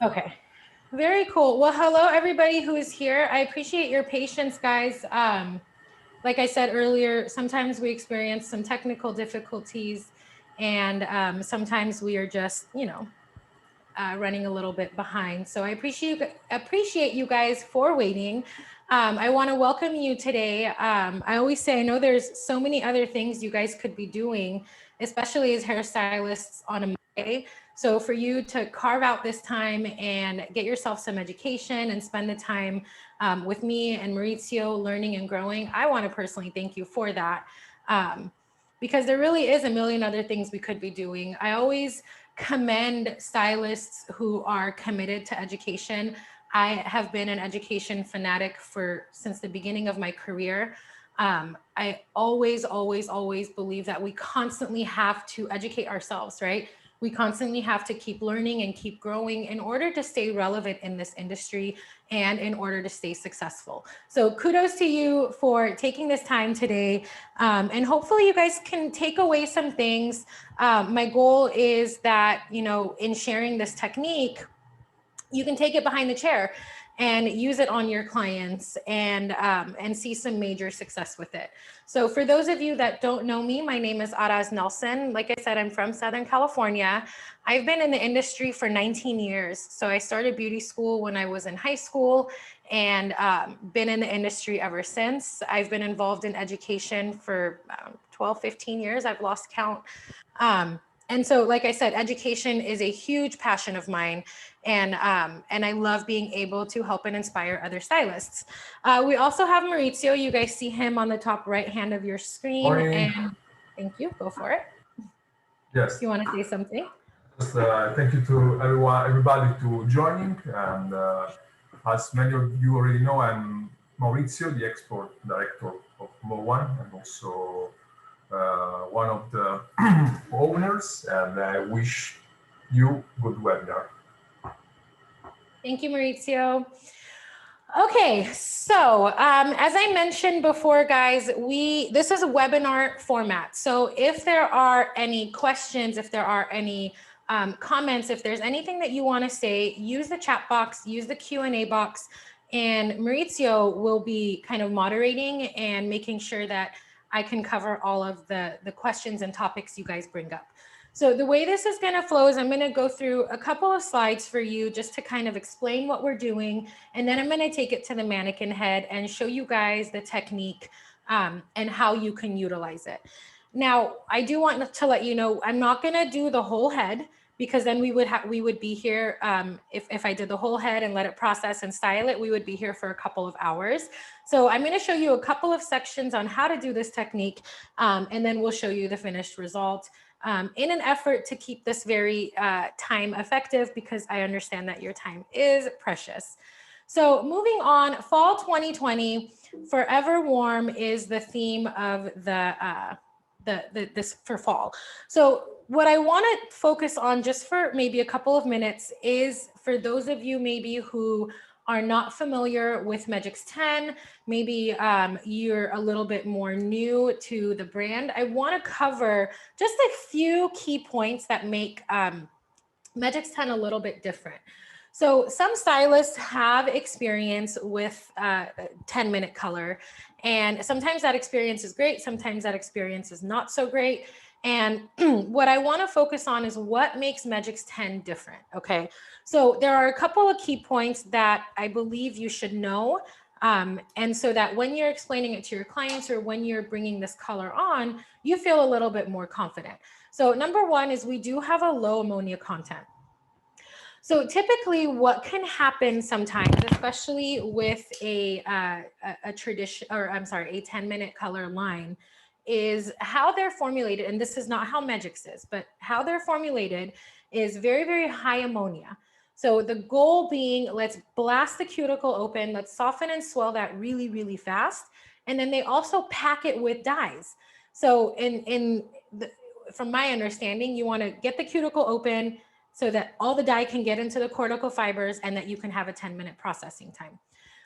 Okay, very cool. Well, hello everybody who is here. I appreciate your patience, guys. Like I said earlier, sometimes we experience some technical difficulties, and sometimes we are just, running a little bit behind. So I appreciate you guys for waiting. I want to welcome you today. I always say I know there's so many other things you guys could be doing, especially as hairstylists on a Monday. So for you to carve out this time and get yourself some education and spend the time with me and Maurizio learning and growing, I want to personally thank you for that. Because there really is a million other things we could be doing. I always commend stylists who are committed to education. I have been an education fanatic since the beginning of my career. I always believe that we constantly have to educate ourselves, right? We constantly have to keep learning and keep growing in order to stay relevant in this industry and in order to stay successful. So kudos to you for taking this time today. And hopefully you guys can take away some things. My goal is that, in sharing this technique, you can take it behind the chair and use it on your clients and see some major success with it. So for those of you that don't know me, my name is Araz Nelson. Like I said, I'm from Southern California. I've been in the industry for 19 years. So I started beauty school when I was in high school and been in the industry ever since. I've been involved in education for 12, 15 years. I've lost count. And so, like I said, education is a huge passion of mine, and I love being able to help and inspire other stylists. We also have Maurizio. You guys see him on the top right hand of your screen. Morning. And thank you. Go for it. Yes. You want to say something? Just, thank you to everybody to joining. And as many of you already know, I'm Maurizio, the export director of Maroon, and also one of the owners. And I wish you good webinar. Thank you, Maurizio. Okay, so as I mentioned before, guys, this is a webinar format. So if there are any questions, if there are any comments, if there's anything that you want to say, use the chat box, use the Q&A box, and Maurizio will be kind of moderating and making sure that I can cover all of the questions and topics you guys bring up. So the way this is going to flow is I'm going to go through a couple of slides for you just to kind of explain what we're doing. And then I'm going to take it to the mannequin head and show you guys the technique and how you can utilize it. Now, I do want to let you know, I'm not going to do the whole head because then we would be here. If I did the whole head and let it process and style it, we would be here for a couple of hours. So I'm going to show you a couple of sections on how to do this technique. And then we'll show you the finished result. In an effort to keep this very time effective, because I understand that your time is precious. So moving on, fall 2020, forever warm is the theme of this for fall. So what I want to focus on just for maybe a couple of minutes is for those of you maybe who are not familiar with Magix 10, maybe you're a little bit more new to the brand. I want to cover just a few key points that make Magix 10 a little bit different. So some stylists have experience with 10-minute color, and sometimes that experience is great, sometimes that experience is not so great. And what I want to focus on is what makes Magix 10 different, okay? So there are a couple of key points that I believe you should know, and so that when you're explaining it to your clients or when you're bringing this color on, you feel a little bit more confident. So number one is we do have a low ammonia content. So typically what can happen sometimes, especially with a tradition, or I'm sorry, a 10-minute color line, is how they're formulated. And this is not how Magix is, but how they're formulated is very, very high ammonia. So the goal being, let's blast the cuticle open, let's soften and swell that really, really fast. And then they also pack it with dyes. So from my understanding, you want to get the cuticle open so that all the dye can get into the cortical fibers and that you can have a 10-minute processing time.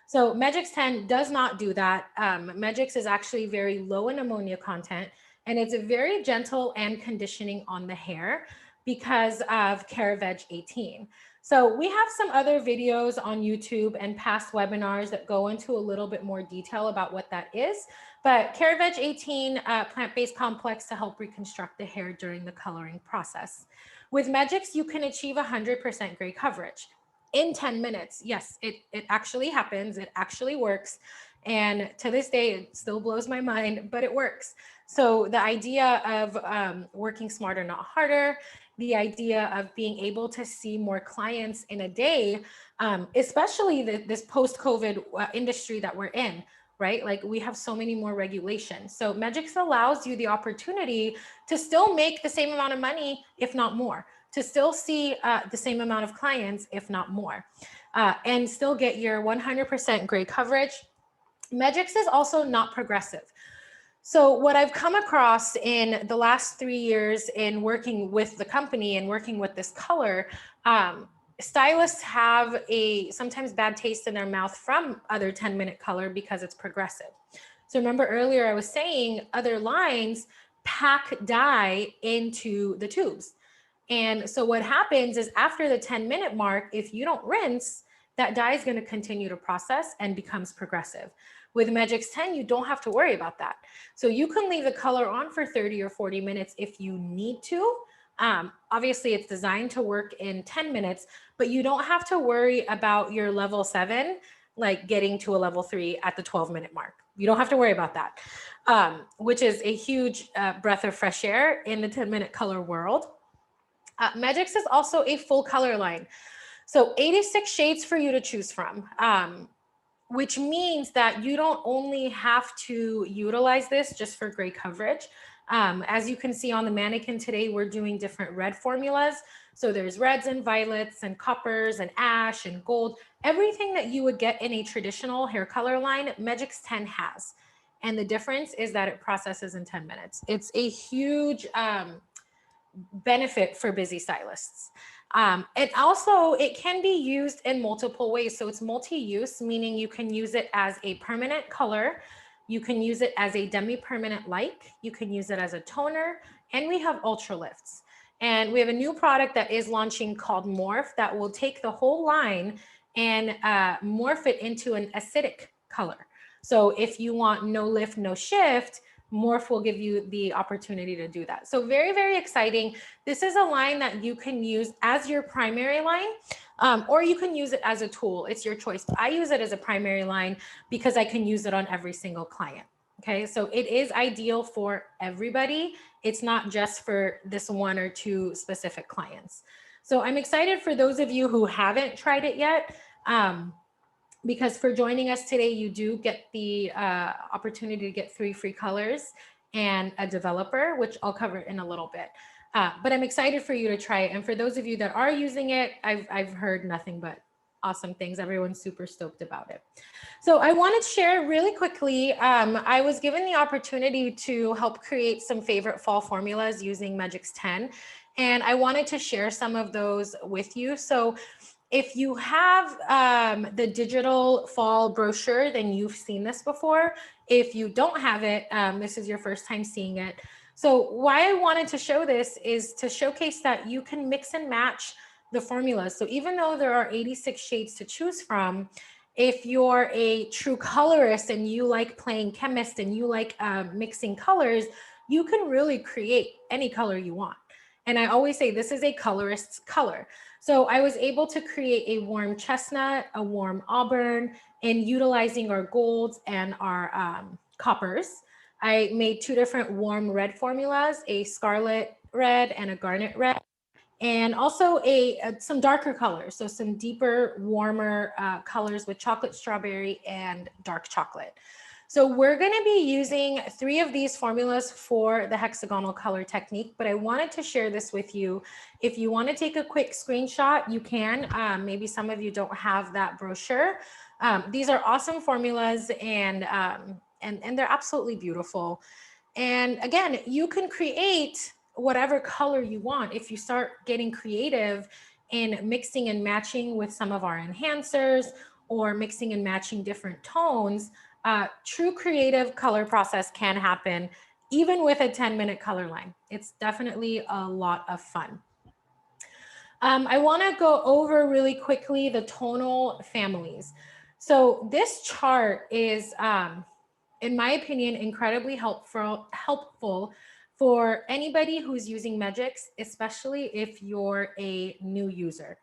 So Magix 10 does not do that. Magix is actually very low in ammonia content, and it's very gentle and conditioning on the hair because of Caraveg 18. So we have some other videos on YouTube and past webinars that go into a little bit more detail about what that is. But CareVeg 18 plant-based complex to help reconstruct the hair during the coloring process. With Megix, you can achieve 100% gray coverage in 10 minutes. Yes, it actually happens. It actually works. And to this day, it still blows my mind, but it works. So the idea of working smarter, not harder, the idea of being able to see more clients in a day, especially this post-COVID industry that we're in, right? Like we have so many more regulations. So Megix allows you the opportunity to still make the same amount of money, if not more, to still see the same amount of clients, if not more, and still get your 100% gray coverage. Megix is also not progressive. So what I've come across in the last 3 years in working with the company and working with this color, stylists have a sometimes bad taste in their mouth from other 10-minute color because it's progressive. So remember earlier I was saying other lines pack dye into the tubes. And so what happens is after the 10-minute mark, if you don't rinse, that dye is going to continue to process and becomes progressive. With Megix 10, you don't have to worry about that. So you can leave the color on for 30 or 40 minutes if you need to. Obviously, it's designed to work in 10 minutes, but you don't have to worry about your level 7, like getting to a level 3 at the 12-minute mark. You don't have to worry about that, which is a huge breath of fresh air in the 10-minute color world. Megix is also a full color line. So 86 shades for you to choose from, which means that you don't only have to utilize this just for gray coverage. As you can see on the mannequin today, we're doing different red formulas. So there's reds and violets and coppers and ash and gold, everything that you would get in a traditional hair color line, Megix 10 has. And the difference is that it processes in 10 minutes. It's a huge benefit for busy stylists. And also it can be used in multiple ways. So it's multi-use, meaning you can use it as a permanent color. You can use it as a demi-permanent like, you can use it as a toner, and we have ultra lifts. And we have a new product that is launching called Morph that will take the whole line and morph it into an acidic color. So if you want no lift, no shift, Morph will give you the opportunity to do that. So very, very exciting. This is a line that you can use as your primary line, or you can use it as a tool. It's your choice. I use it as a primary line because I can use it on every single client. Okay, so it is ideal for everybody. It's not just for this 1 or 2 specific clients. So I'm excited for those of you who haven't tried it yet. Because for joining us today, you do get the opportunity to get 3 free colors and a developer, which I'll cover in a little bit. But I'm excited for you to try it. And for those of you that are using it, I've heard nothing but awesome things. Everyone's super stoked about it. So I wanted to share really quickly, I was given the opportunity to help create some favorite fall formulas using Megix 10. And I wanted to share some of those with you. So if you have the digital fall brochure, then you've seen this before. If you don't have it, this is your first time seeing it. So why I wanted to show this is to showcase that you can mix and match the formulas. So even though there are 86 shades to choose from, if you're a true colorist and you like playing chemist and you like mixing colors, you can really create any color you want. And I always say this is a colorist's color. So I was able to create a warm chestnut, a warm auburn, and utilizing our golds and our coppers. I made 2 different warm red formulas, a scarlet red and a garnet red, and also some darker colors. So some deeper, warmer colors with chocolate strawberry and dark chocolate. So we're going to be using 3 of these formulas for the hexagonal color technique, but I wanted to share this with you. If you want to take a quick screenshot, you can. Maybe some of you don't have that brochure. These are awesome formulas and they're absolutely beautiful. And again, you can create whatever color you want if you start getting creative in mixing and matching with some of our enhancers or mixing and matching different tones. True creative color process can happen even with a 10-minute color line. It's definitely a lot of fun. I want to go over really quickly the tonal families. So this chart is, in my opinion, incredibly helpful for anybody who's using Magix, especially if you're a new user.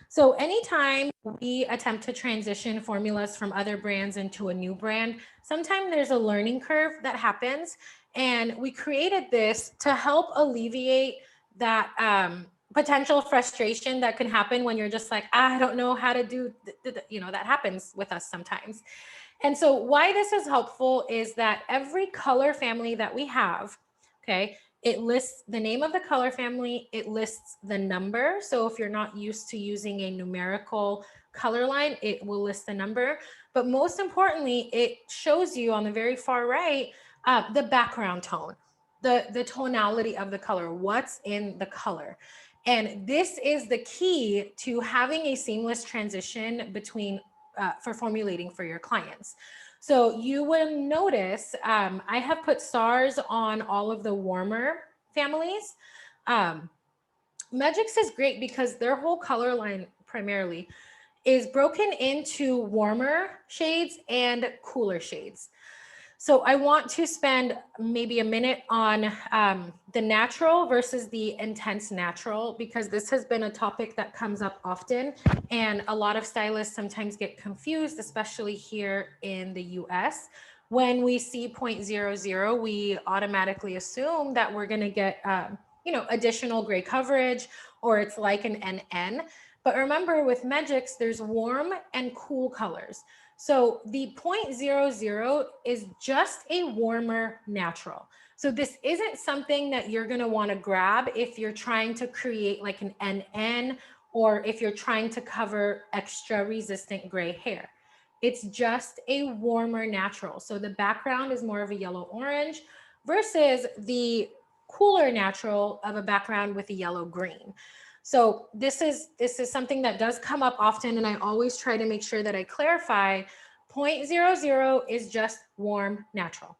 So anytime we attempt to transition formulas from other brands into a new brand, sometimes there's a learning curve that happens. And we created this to help alleviate that potential frustration that can happen when you're just like, I don't know how to do, that happens with us sometimes. And so why this is helpful is that every color family that we have, okay, it lists the name of the color family, it lists the number. So if you're not used to using a numerical color line, it will list the number. But most importantly, it shows you on the very far right, the background tone, the tonality of the color, what's in the color. And this is the key to having a seamless transition between for formulating for your clients. So you will notice I have put stars on all of the warmer families. Magix is great because their whole color line primarily is broken into warmer shades and cooler shades. So I want to spend maybe a minute on the natural versus the intense natural, because this has been a topic that comes up often. And a lot of stylists sometimes get confused, especially here in the US. When we see 0.00, we automatically assume that we're going to get, additional gray coverage, or it's like an NN. But remember, with Magix, there's warm and cool colors. So the 0.00 is just a warmer natural. So this isn't something that you're going to want to grab if you're trying to create like an NN, or if you're trying to cover extra resistant gray hair. It's just a warmer natural. So the background is more of a yellow orange versus the cooler natural of a background with a yellow green. So this is something that does come up often, and I always try to make sure that I clarify 0.00 is just warm natural.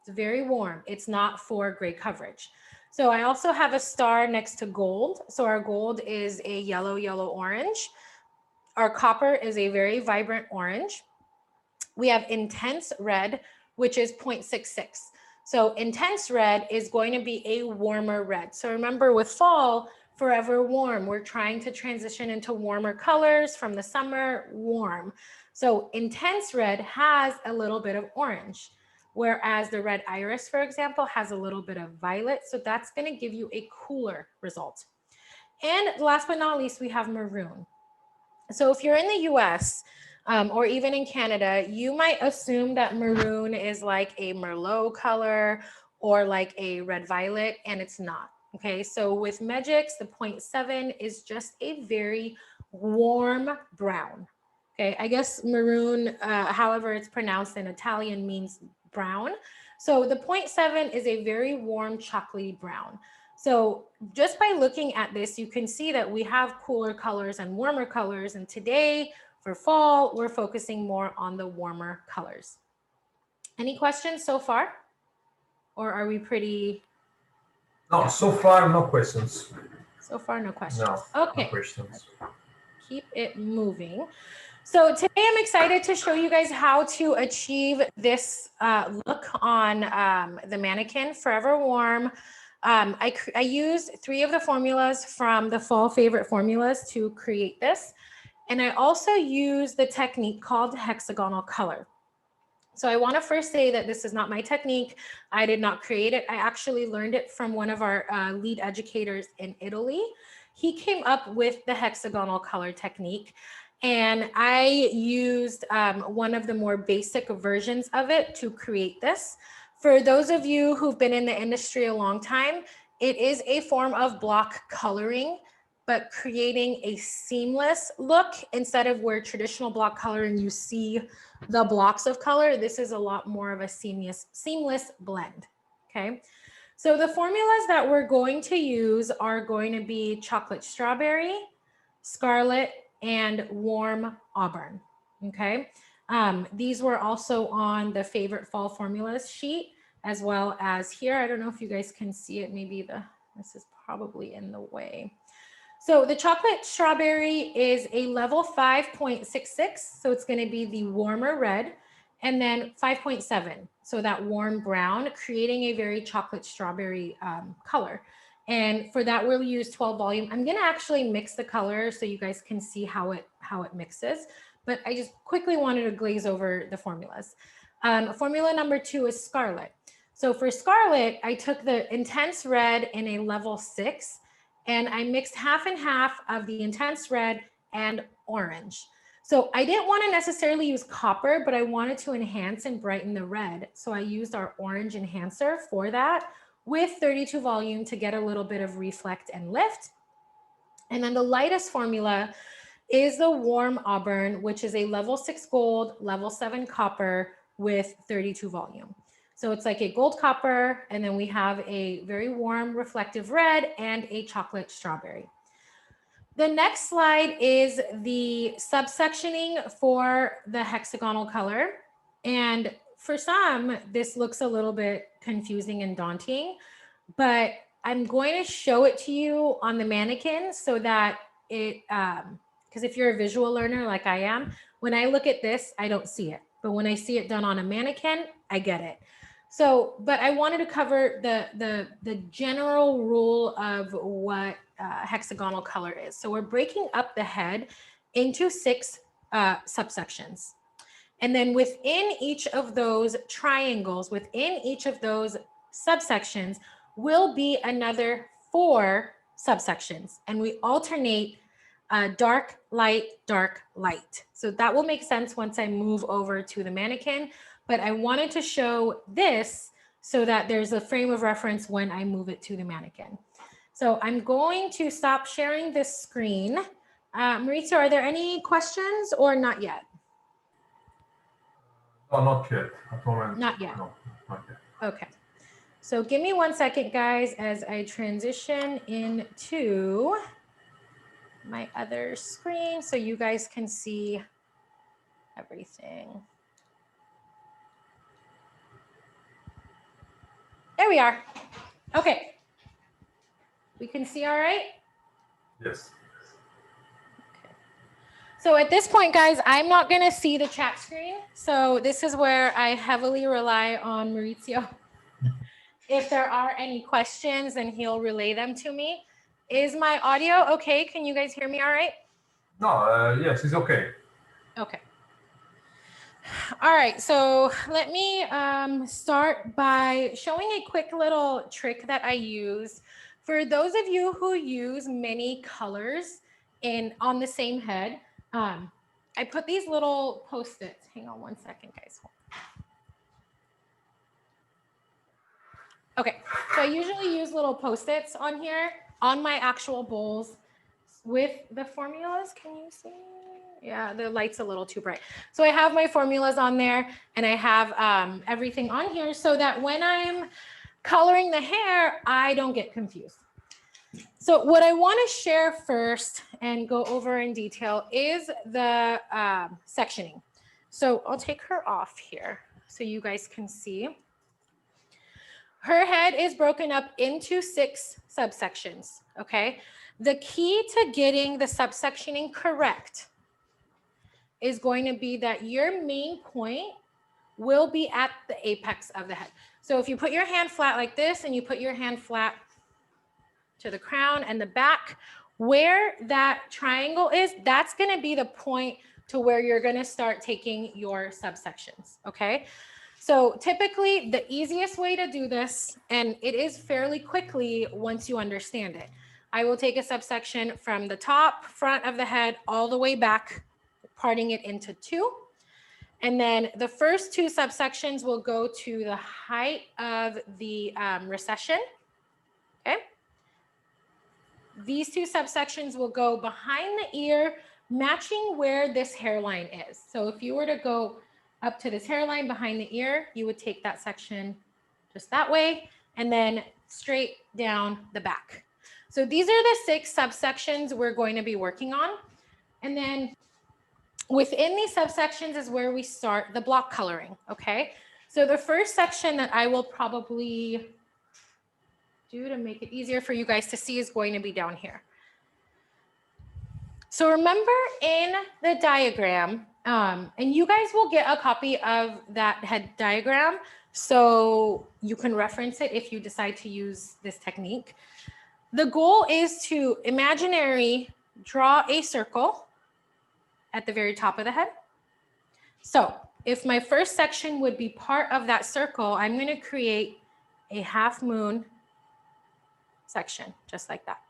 It's very warm. It's not for gray coverage. So I also have a star next to gold. So our gold is a yellow, orange. Our copper is a very vibrant orange. We have intense red, which is 0.66. So intense red is going to be a warmer red. So remember, with fall, forever warm, we're trying to transition into warmer colors from the summer, warm. So intense red has a little bit of orange, whereas the red iris, for example, has a little bit of violet. So that's going to give you a cooler result. And last but not least, we have maroon. So if you're in the US, or even in Canada, you might assume that maroon is like a Merlot color or like a red violet, and it's not. Okay, so with Magix, the 0.7 is just a very warm brown. Okay, I guess maroon, however it's pronounced in Italian, means brown. So the 0.7 is a very warm chocolatey brown. So just by looking at this, you can see that we have cooler colors and warmer colors. And today for fall, we're focusing more on the warmer colors. Any questions so far? Or are we pretty? No, so far, no questions. So far, no questions. No, okay. No questions. Keep it moving. So today I'm excited to show you guys how to achieve this look on the mannequin, Forever Warm. I used 3 of the formulas from the fall favorite formulas to create this. And I also used the technique called hexagonal color. So I want to first say that this is not my technique. I did not create it. I actually learned it from one of our lead educators in Italy. He came up with the hexagonal color technique. And I used one of the more basic versions of it to create this. For those of you who've been in the industry a long time, it is a form of block coloring, but creating a seamless look instead of where traditional block coloring, you see the blocks of color. This is a lot more of a seamless blend, okay? So the formulas that we're going to use are going to be chocolate strawberry, scarlet, and warm auburn, okay? These were also on the favorite fall formulas sheet, as well as here. I don't know if you guys can see it. Maybe this is probably in the way. So the chocolate strawberry is a level 5.66. So it's going to be the warmer red, and then 5.7. So that warm brown, creating a very chocolate strawberry color. And for that, we'll use 12 volume. I'm going to actually mix the color so you guys can see how it mixes. But I just quickly wanted to glaze over the formulas. Formula number 2 is Scarlet. So for Scarlet, I took the intense red in a level 6, and I mixed half and half of the intense red and orange. So I didn't want to necessarily use copper, but I wanted to enhance and brighten the red. So I used our orange enhancer for that with 32 volume to get a little bit of reflect and lift. And then the lightest formula is the warm auburn, which is a level 6 gold, level 7 copper with 32 volume. So it's like a gold copper, and then we have a very warm reflective red and a chocolate strawberry. The next slide is the subsectioning for the hexagonal color. And for some, this looks a little bit confusing and daunting, but I'm going to show it to you on the mannequin so that it, because if you're a visual learner like I am, when I look at this, I don't see it. But when I see it done on a mannequin, I get it. So, but I wanted to cover the general rule of what hexagonal color is. So we're breaking up the head into 6 subsections. And then within each of those triangles, within each of those subsections will be another 4 subsections. And we alternate dark, light, dark, light. So that will make sense once I move over to the mannequin. But I wanted to show this so that there's a frame of reference when I move it to the mannequin. So I'm going to stop sharing this screen. Maurizio, are there any questions or not yet? No, not yet. At the moment, not yet. No, not yet. Okay. So give me 1 second, guys, as I transition into my other screen so you guys can see everything. There we are. Okay. We can see all right? Yes. Okay. So at this point, guys, I'm not going to see the chat screen. So this is where I heavily rely on Maurizio. If there are any questions, then he'll relay them to me. Is my audio okay? Can you guys hear me all right? No, yes, it's okay. Okay. All right, so let me start by showing a quick little trick that I use. For those of you who use many colors on the same head, I put these little Post-its. Hang on 1 second, guys. Okay, so I usually use little Post-its on here on my actual bowls with the formulas. Can you see? Yeah, the light's a little too bright. So I have my formulas on there, and I have everything on here so that when I'm coloring the hair, I don't get confused. So what I want to share first and go over in detail is the sectioning. So I'll take her off here so you guys can see. Her head is broken up into 6 subsections, okay? The key to getting the subsectioning correct is going to be that your main point will be at the apex of the head. So if you put your hand flat like this and you put your hand flat to the crown and the back, where that triangle is, that's going to be the point to where you're going to start taking your subsections, okay? So typically the easiest way to do this, and it is fairly quickly once you understand it, I will take a subsection from the top front of the head all the way back, parting it into 2. And then the first 2 subsections will go to the height of the recession, okay? These 2 subsections will go behind the ear, matching where this hairline is. So if you were to go up to this hairline behind the ear, you would take that section just that way, and then straight down the back. So these are the 6 subsections we're going to be working on. And then within these subsections is where we start the block coloring, okay? So the first section that I will probably do to make it easier for you guys to see is going to be down here. So remember in the diagram, and you guys will get a copy of that head diagram so you can reference it if you decide to use this technique. The goal is to imaginary draw a circle at the very top of the head. So if my first section would be part of that circle, I'm going to create a half moon section, just like that.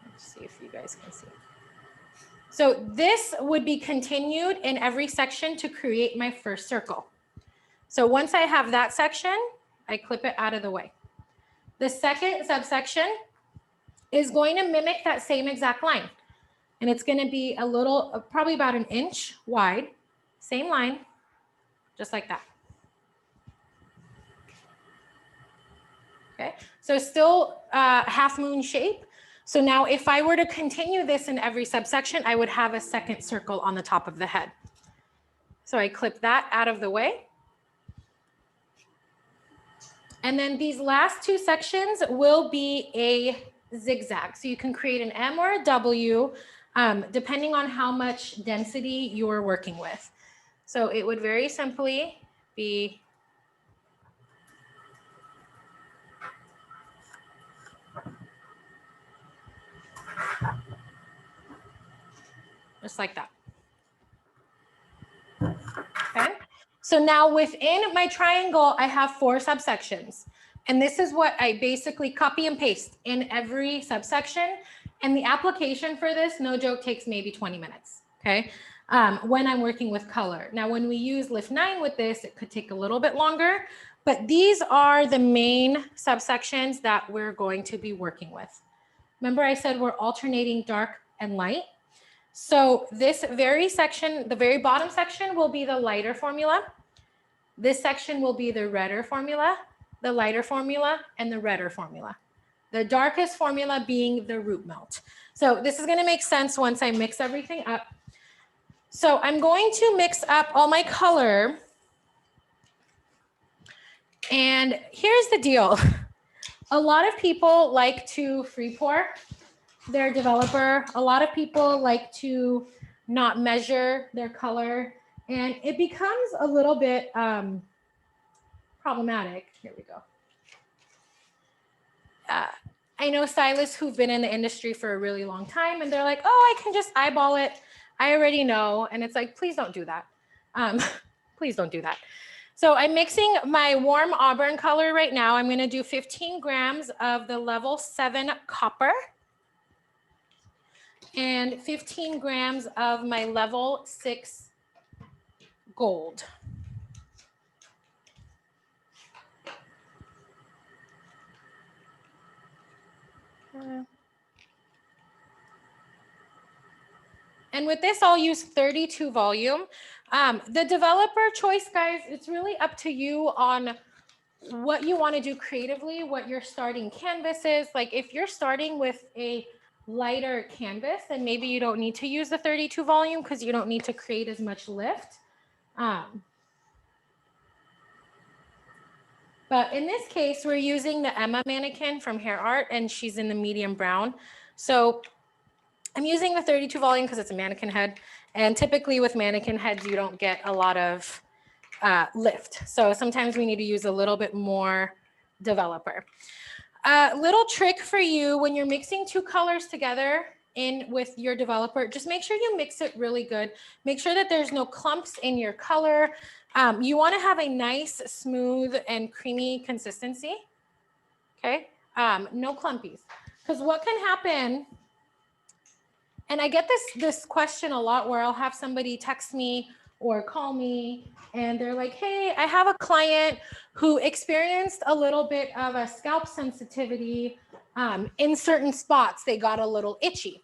Let's see if you guys can see. So this would be continued in every section to create my first circle. So once I have that section, I clip it out of the way. The second subsection is going to mimic that same exact line. And it's going to be a little, probably about an inch wide, same line, just like that. Okay, so still half moon shape. So now if I were to continue this in every subsection, I would have a second circle on the top of the head. So I clip that out of the way. And then these last two sections will be a zigzag. So you can create an M or a W, depending on how much density you're working with. So it would very simply be just like that. Okay. So now within my triangle, I have 4 subsections. And this is what I basically copy and paste in every subsection. And the application for this, no joke, takes maybe 20 minutes. Okay. When I'm working with color. Now, when we use Lift 9 with this, it could take a little bit longer. But these are the main subsections that we're going to be working with. Remember, I said we're alternating dark and light. So this very section, the very bottom section will be the lighter formula. This section will be the redder formula, the lighter formula, and the redder formula. The darkest formula being the root melt. So this is going to make sense once I mix everything up. So I'm going to mix up all my color. And here's the deal. A lot of people like to free pour their developer. A lot of people like to not measure their color, and it becomes a little bit problematic. Here we go. I know stylists who've been in the industry for a really long time, and they're like, oh, I can just eyeball it. I already know. And it's like, please don't do that. Please don't do that. So I'm mixing my warm auburn color right now. I'm going to do 15 grams of the level 7 copper and 15 grams of my level 6 gold. And with this, I'll use 32 volume. The developer choice, guys, it's really up to you on what you want to do creatively, what your starting canvas is. Like if you're starting with a lighter canvas, then maybe you don't need to use the 32 volume because you don't need to create as much lift. But in this case, we're using the Emma mannequin from Hair Art, and she's in the medium brown. So I'm using the 32 volume because it's a mannequin head. And typically with mannequin heads, you don't get a lot of lift. So sometimes we need to use a little bit more developer. Little trick for you when you're mixing 2 colors together in with your developer, just make sure you mix it really good. Make sure that there's no clumps in your color. You want to have a nice, smooth, and creamy consistency. Okay, no clumpies. Because what can happen, and I get this question a lot where I'll have somebody text me or call me and they're like, hey, I have a client who experienced a little bit of a scalp sensitivity in certain spots. They got a little itchy.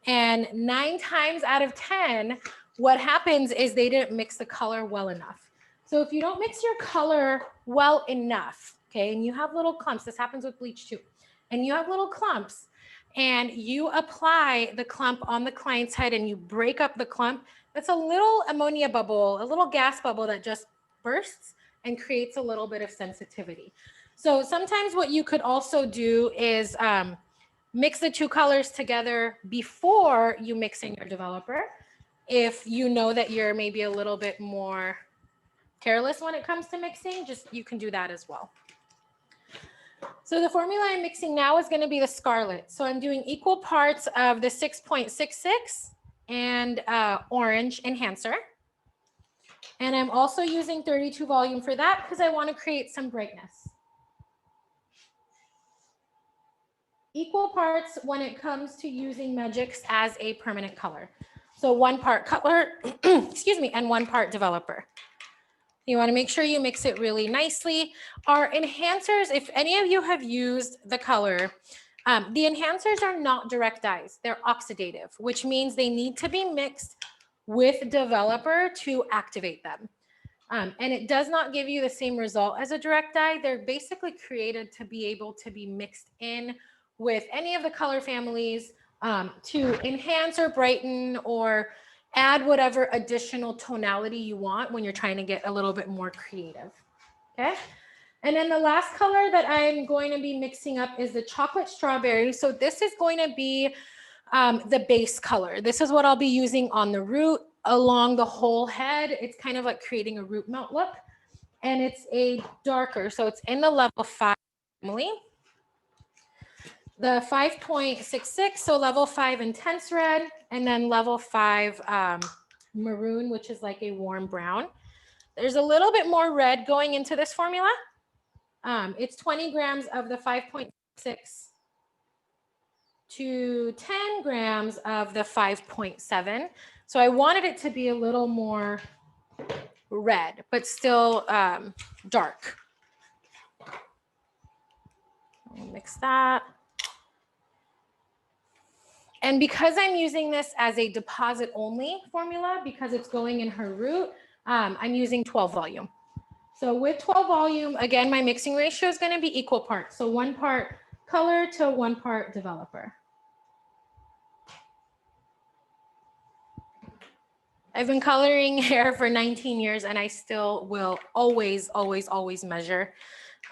And 9 times out of 10, what happens is they didn't mix the color well enough. So if you don't mix your color well enough, okay, and you have little clumps, this happens with bleach too, and you have little clumps, and you apply the clump on the client's head and you break up the clump, that's a little ammonia bubble, a little gas bubble that just bursts and creates a little bit of sensitivity. So sometimes what you could also do is mix the two colors together before you mix in your developer. If you know that you're maybe a little bit more careless when it comes to mixing, you can do that as well. So the formula I'm mixing now is going to be the Scarlet. So I'm doing equal parts of the 6.66 and orange enhancer. And I'm also using 32 volume for that because I want to create some brightness. Equal parts when it comes to using Magix as a permanent color. So 1 part color, excuse me, and 1 part developer. You want to make sure you mix it really nicely. Our enhancers, if any of you have used the color, the enhancers are not direct dyes. They're oxidative, which means they need to be mixed with developer to activate them. And it does not give you the same result as a direct dye. They're basically created to be able to be mixed in with any of the color families to enhance or brighten or add whatever additional tonality you want when you're trying to get a little bit more creative. Okay. And then the last color that I'm going to be mixing up is the chocolate strawberry. So this is going to be the base color. This is what I'll be using on the root along the whole head. It's kind of like creating a root melt look. And it's a darker, so it's in the level 5 family. The 5.66, so level 5 intense red, and then level 5 maroon, which is like a warm brown. There's a little bit more red going into this formula. It's 20 grams of the 5.6 to 10 grams of the 5.7. So I wanted it to be a little more red, but still dark. I'll mix that. And because I'm using this as a deposit only formula, because it's going in her root, I'm using 12 volume. So with 12 volume, again, my mixing ratio is going to be equal parts. So 1 part color to 1 part developer. I've been coloring hair for 19 years and I still will always, always, always measure.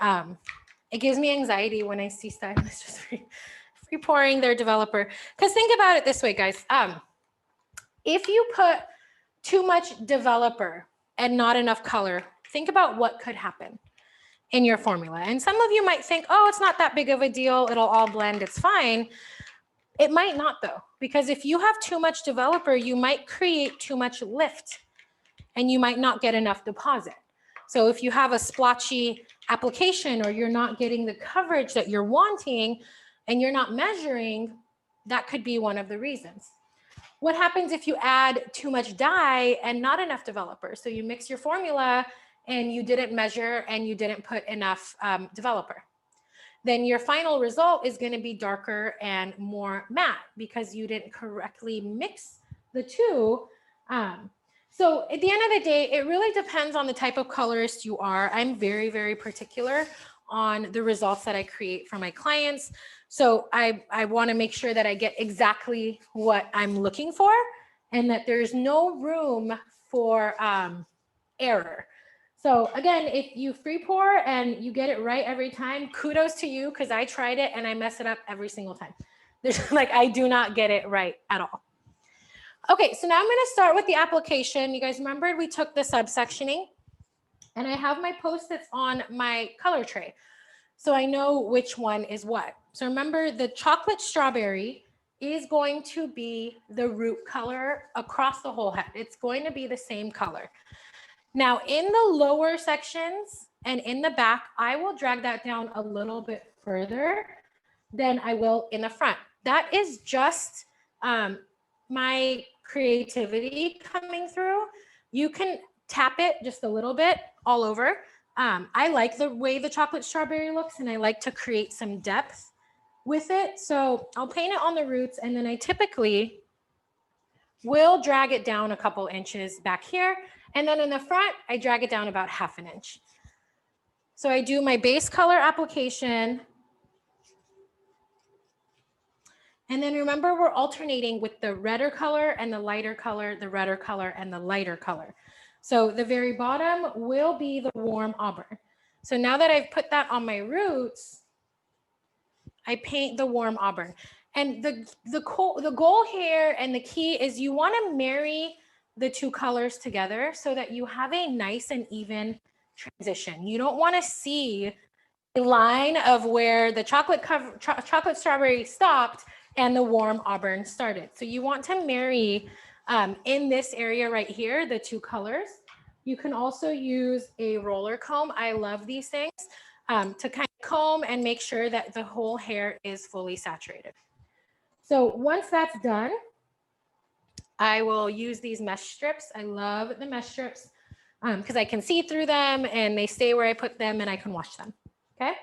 It gives me anxiety when I see stylists just free pouring their developer. Because think about it this way, guys. If you put too much developer and not enough color, think about what could happen in your formula. And some of you might think, oh, it's not that big of a deal. It'll all blend. It's fine. It might not, though, because if you have too much developer, you might create too much lift and you might not get enough deposit. So if you have a splotchy application or you're not getting the coverage that you're wanting and you're not measuring, that could be one of the reasons. What happens if you add too much dye and not enough developer? So you mix your formula and you didn't measure and you didn't put enough developer. Then your final result is going to be darker and more matte because you didn't correctly mix the two. So at the end of the day, it really depends on the type of colorist you are. I'm very, very particular on the results that I create for my clients. So I want to make sure that I get exactly what I'm looking for and that there's no room for error. So again, if you free pour and you get it right every time, kudos to you, because I tried it and I mess it up every single time. There's like, I do not get it right at all. Okay, so now I'm going to start with the application. You guys remembered we took the subsectioning and I have my Post-its on my color tray. So I know which one is what. So remember, the chocolate strawberry is going to be the root color across the whole head. It's going to be the same color. Now in the lower sections and in the back, I will drag that down a little bit further than I will in the front. That is just my creativity coming through. You can tap it just a little bit all over. I like the way the chocolate strawberry looks and I like to create some depth with it. So I'll paint it on the roots and then I typically will drag it down a couple inches back here. And then in the front, I drag it down about ½ inch. So I do my base color application. And then remember, we're alternating with the redder color and the lighter color, the redder color and the lighter color. So the very bottom will be the warm auburn. So now that I've put that on my roots, I paint the warm auburn. And the goal here and the key is you want to marry the two colors together so that you have a nice and even transition. You don't want to see a line of where the chocolate strawberry stopped and the warm auburn started. So you want to marry in this area right here, the two colors. You can also use a roller comb. I love these things to kind of comb and make sure that the whole hair is fully saturated. So once that's done, I will use these mesh strips. I love the mesh strips because I can see through them and they stay where I put them and I can wash them. Okay.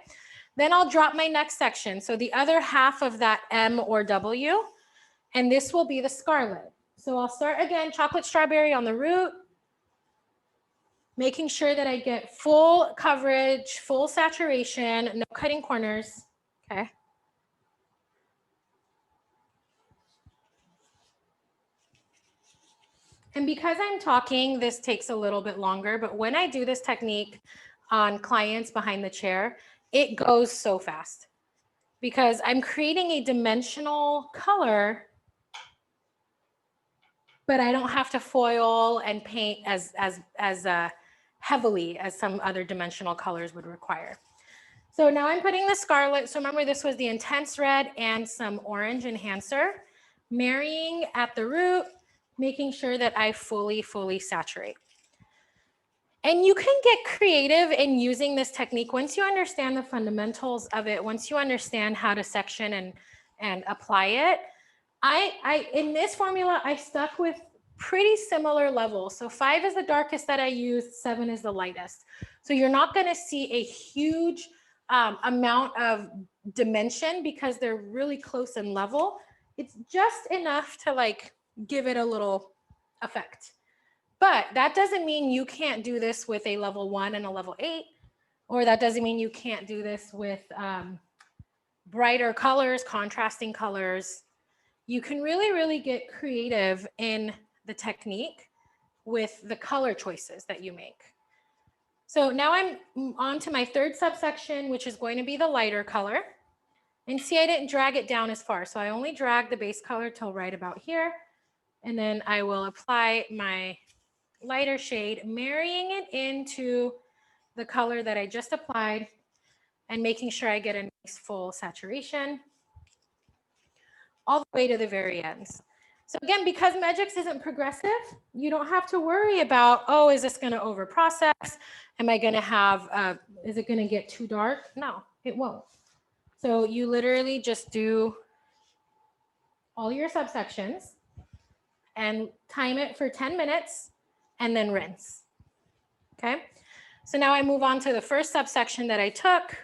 Then I'll drop my next section. So the other half of that M or W, and this will be the scarlet. So I'll start again, chocolate strawberry on the root, making sure that I get full coverage, full saturation, no cutting corners. Okay. And because I'm talking, this takes a little bit longer, but when I do this technique on clients behind the chair, it goes so fast because I'm creating a dimensional color, but I don't have to foil and paint as heavily as some other dimensional colors would require. So now I'm putting the scarlet. So remember, this was the intense red and some orange enhancer, marrying at the root, making sure that I fully saturate. And you can get creative in using this technique once you understand the fundamentals of it, once you understand how to section and apply it. In this formula, I stuck with pretty similar levels. So 5 is the darkest that I used, 7 is the lightest. So you're not going to see a huge amount of dimension because they're really close in level. It's just enough to like give it a little effect. But that doesn't mean you can't do this with a level 1 and a level 8, or that doesn't mean you can't do this with brighter colors, contrasting colors. You can really get creative in the technique with the color choices that you make. So now I'm on to my third subsection, which is going to be the lighter color. And see, I didn't drag it down as far. So I only dragged the base color till right about here. And then I will apply my lighter shade, marrying it into the color that I just applied and making sure I get a nice full saturation all the way to the very ends. So again, because Magix isn't progressive, you don't have to worry about, oh, is this going to over process? Am I going to have, is it going to get too dark? No, it won't. So you literally just do all your subsections and time it for 10 minutes and then rinse. Okay. So now I move on to the first subsection that I took,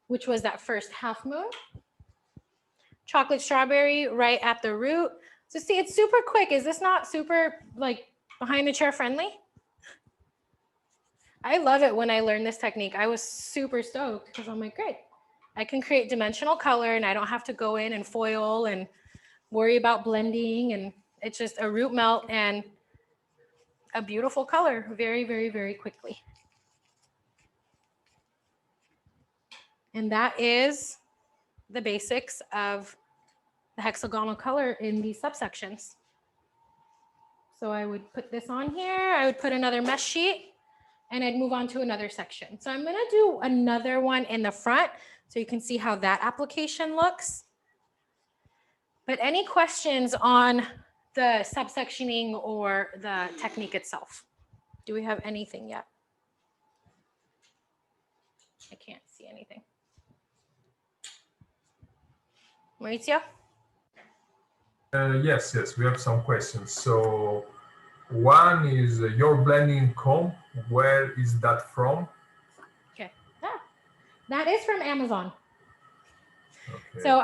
which was that first half moon. Chocolate strawberry right at the root. So see, it's super quick. Is this not super like behind the chair friendly? I love it when I learned this technique. I was super stoked because I'm like, great. I can create dimensional color and I don't have to go in and foil and worry about blending. And it's just a root melt and a beautiful color very quickly. And that is the basics of the hexagonal color in these subsections. So I would put this on here. I would put another mesh sheet and I'd move on to another section. So I'm going to do another one in the front so you can see how that application looks. But any questions on the subsectioning or the technique itself? Do we have anything yet? I can't see anything. Maurizio? Yes, we have some questions. So one is your blending comb. Where is that from? Okay. That is from Amazon. Okay. So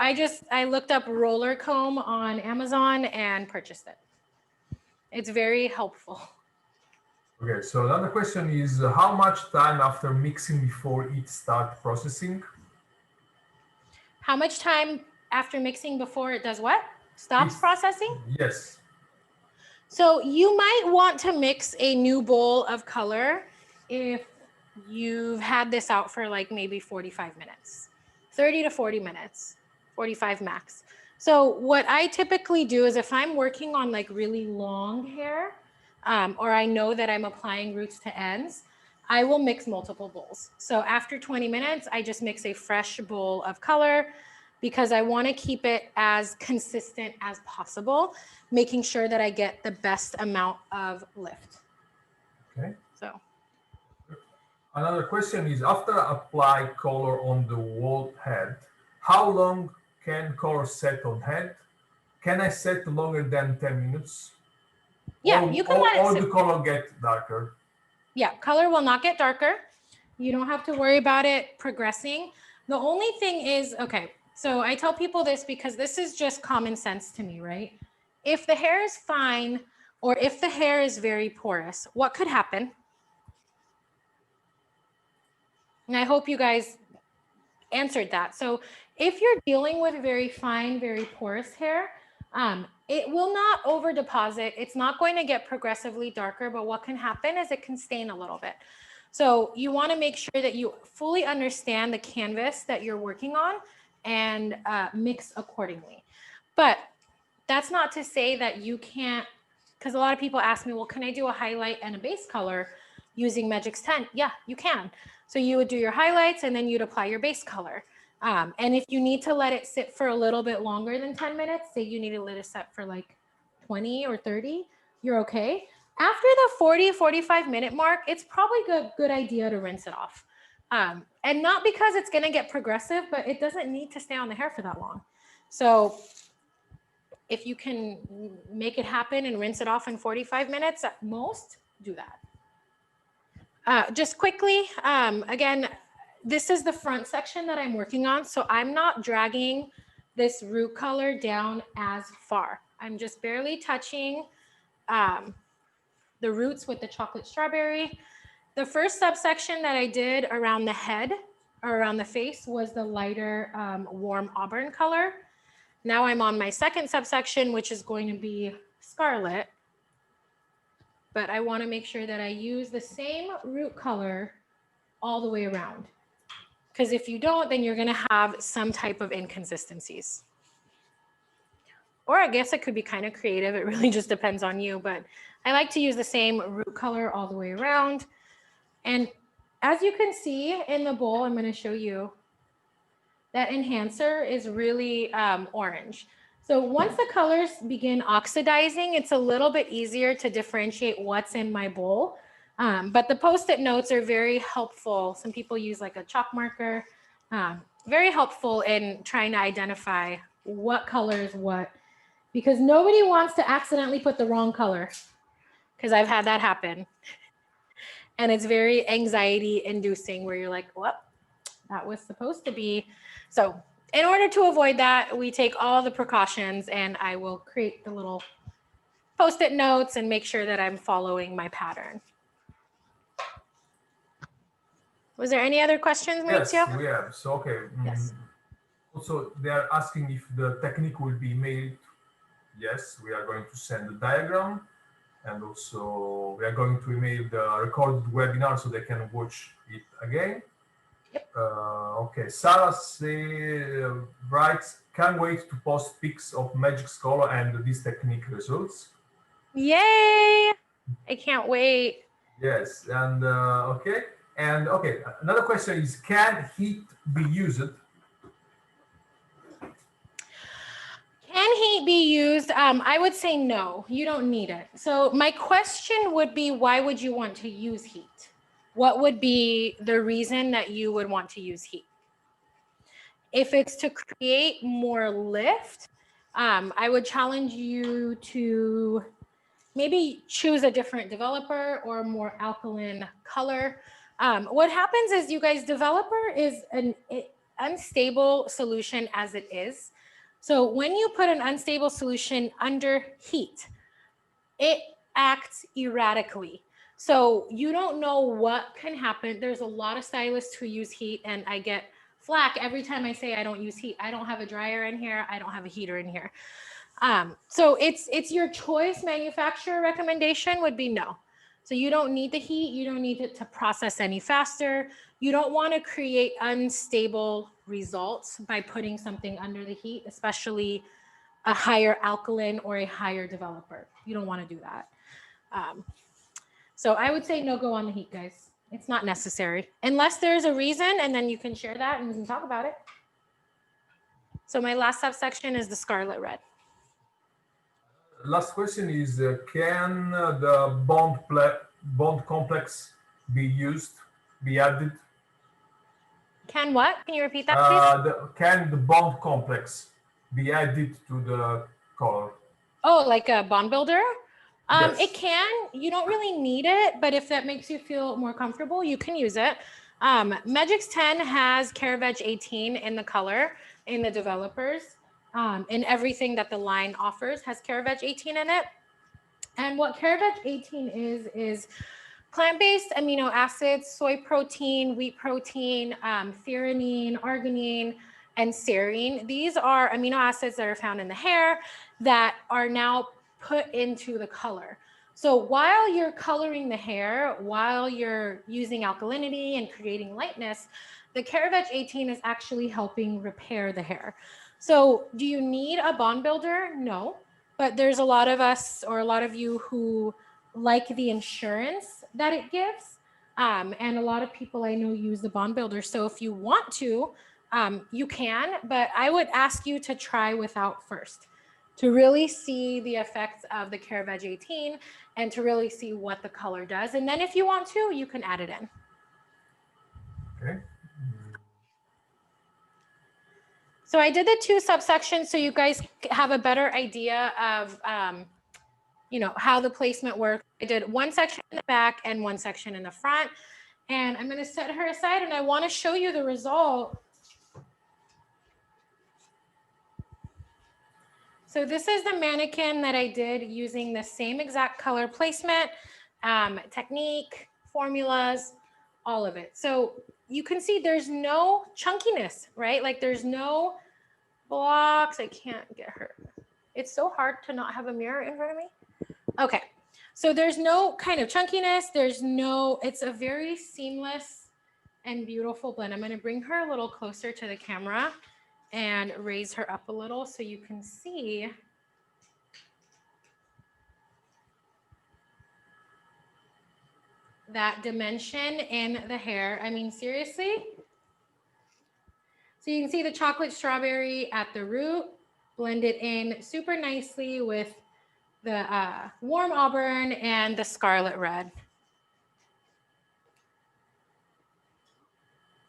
I looked up roller comb on Amazon and purchased it. It's very helpful. Okay, so another question is how much time after mixing before it starts processing? How much time after mixing before it does what? Stops processing? Yes. So you might want to mix a new bowl of color if you've had this out for like maybe 45 minutes, 30 to 40 minutes, 45 max. So what I typically do is if I'm working on like really long hair, or I know that I'm applying roots to ends, I will mix multiple bowls. So after 20 minutes, I just mix a fresh bowl of color because I want to keep it as consistent as possible, making sure that I get the best amount of lift. Okay. So Another question is, after apply color on the wall head, how long can color set on head? Can I set longer than 10 minutes? yeah, you can let it Or sit. the color get darker? Yeah, color will not get darker. You don't have to worry about it progressing. The only thing is, okay, so I tell people this because this is just common sense to me, right? If the hair is fine or if the hair is very porous, what could happen? And I hope you guys answered that. So if you're dealing with very fine, very porous hair, it will not over deposit. It's not going to get progressively darker, but what can happen is it can stain a little bit. So you want to make sure that you fully understand the canvas that you're working on and mix accordingly. But that's not to say that you can't, because a lot of people ask me, well, can I do a highlight and a base color using Magix 10? Yeah, you can. So you would do your highlights and then you'd apply your base color. And if you need to let it sit for a little bit longer than 10 minutes, say you need to let it set for like 20 or 30, you're okay. After the 40, 45 minute mark, it's probably a good idea to rinse it off. And not because it's going to get progressive, but it doesn't need to stay on the hair for that long. So if you can make it happen and rinse it off in 45 minutes at most, do that. Just quickly, again, this is the front section that I'm working on. So I'm not dragging this root color down as far. I'm just barely touching the roots with the chocolate strawberry. The first subsection that I did around the head or around the face was the lighter warm auburn color. Now I'm on my second subsection, which is going to be scarlet. But I want to make sure that I use the same root color all the way around. Because if you don't, then you're going to have some type of inconsistencies. Or I guess it could be kind of creative. It really just depends on you. But I like to use the same root color all the way around. And as you can see in the bowl, I'm going to show you that enhancer is really orange. So once the colors begin oxidizing, it's a little bit easier to differentiate what's in my bowl. But the Post-it notes are very helpful. Some people use like a chalk marker. Very helpful in trying to identify what color is what. Because nobody wants to accidentally put the wrong color. Because I've had that happen. And it's very anxiety inducing where you're like, well, that was supposed to be. So in order to avoid that, we take all the precautions and I will create the little Post-it notes and make sure that I'm following my pattern. Was there any other questions, Maurizio? Yes, we have. So, okay. Yes. Also, they are asking if the technique will be mailed. Yes, we are going to send the diagram. And also, we are going to email the recorded webinar so they can watch it again. Yep. Okay, Sarah writes, can't wait to post pics of Magix color and these technique results. Yay! I can't wait. Yes, and okay. And okay, another question is, can heat be used? Can heat be used? I would say no, you don't need it. So my question would be, why would you want to use heat? What would be the reason that you would want to use heat? If it's to create more lift, I would challenge you to maybe choose a different developer or more alkaline color. What happens is, you guys, developer is an unstable solution as it is. So when you put an unstable solution under heat, it acts erratically. So you don't know what can happen. There's a lot of stylists who use heat, and I get flack every time I say I don't use heat. I don't have a dryer in here. I don't have a heater in here. So it's your choice. Manufacturer recommendation would be no. So you don't need the heat. You don't need it to process any faster. You don't want to create unstable results by putting something under the heat, especially a higher alkaline or a higher developer. You don't want to do that. So I would say no go on the heat, guys. It's not necessary unless there's a reason, and then you can share that and we can talk about it. So my last subsection is the Scarlet Red. Last question is, can the bond complex be added? Can what? Can you repeat that, please? Can the bond complex be added to the color? Oh, like a bond builder? Yes. It can. You don't really need it, but if that makes you feel more comfortable, you can use it. Magix 10 has Caravage 18 in the color in the developers. And everything that the line offers has Caravage 18 in it. And what Caravage 18 is plant-based amino acids, soy protein, wheat protein, threonine, arginine, and serine. These are amino acids that are found in the hair that are now put into the color. So while you're coloring the hair, while you're using alkalinity and creating lightness, the Caravage 18 is actually helping repair the hair. So do you need a bond builder? No, but there's a lot of us or a lot of you who like the insurance that it gives. And a lot of people I know use the bond builder. So if you want to, you can, but I would ask you to try without first to really see the effects of the Caravage 18 and to really see what the color does. And then if you want to, you can add it in. Okay. So I did the 2 subsections so you guys have a better idea of how the placement works. I did 1 section in the back and 1 section in the front. And I'm going to set her aside and I want to show you the result. So this is the mannequin that I did using the same exact color placement, technique, formulas, all of it. So you can see there's no chunkiness, right? Like there's no blocks. I can't get her. It's so hard to not have a mirror in front of me. Okay. So there's no kind of chunkiness. It's a very seamless and beautiful blend. I'm going to bring her a little closer to the camera and raise her up a little so you can see that dimension in the hair. I mean, seriously. So you can see the chocolate strawberry at the root blended in super nicely with the warm auburn and the scarlet red.